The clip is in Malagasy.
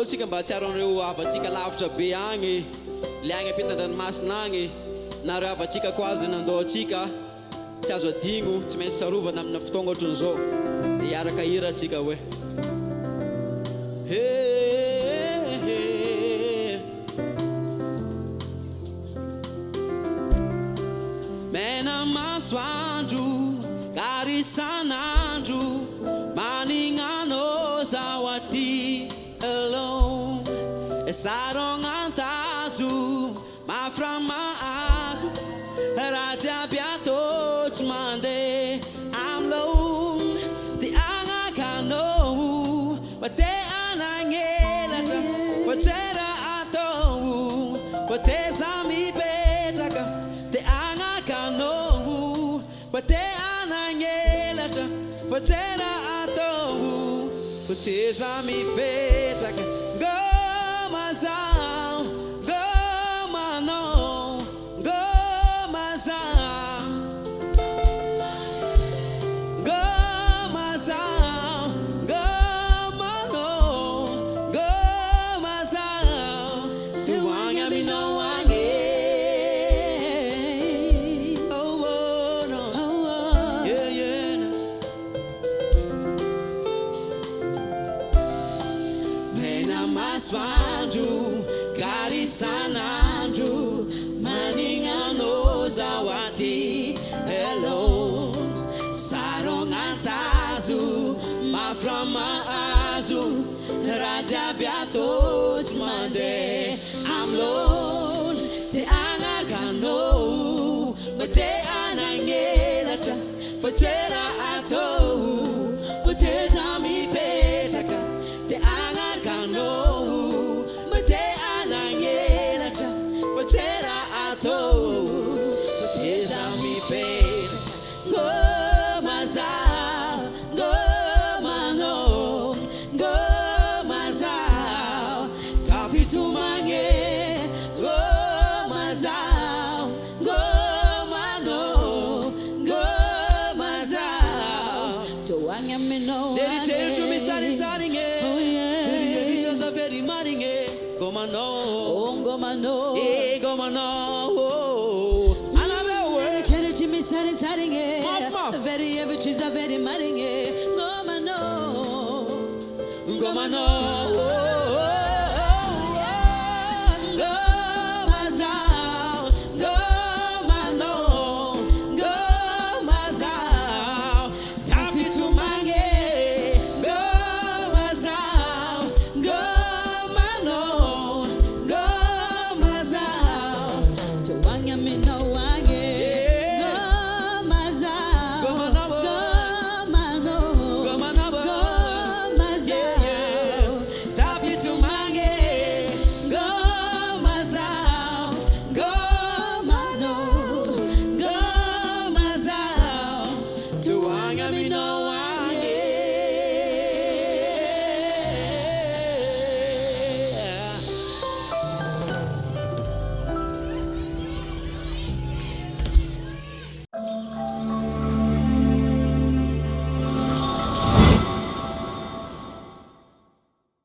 tsika mba tsiaron'ireo avatsika lavitra be agny le agny ampitan-dranomasina agny na reo avatsika ko azy nandao atsika tsy azo adigno tsy maintsy tsarovana amina fotoagna ohatran'izao dia hiaraka hira atsika hoe mena masoandro karisanandro manignano zaho aty alone sarongantazo maframahazo raha jiaby atao tsy mandeha amlone dia agnakanao fa te anagnelatra fa tsera atao fa teza mipetraka dia agnakanao fa te anagnelatra fa tsera atao fa teza mipetraka gomazao gomanao gomazao gomazao gomanao gomazao tuagny aminao agny oh oh no yeah yeah mena masoandro karisanandro manignano zaho aty alone sarongantazo maframahazo raha jiaby atao tsy mandeha amlone te agnakanao ma te anagnelatra fa tsera atao fa teza mipetraka te agnakanao ma te anagnelatra fa tsera atao fa teza mipetraka gomazao gomanao gomazao tafitomagny gomazao gomanao gomazao toagny aminao eritreritro misarintsarigny eritreritro very marigny gomanao gomanao gomanao eritreritro misarintsarigny very every maringe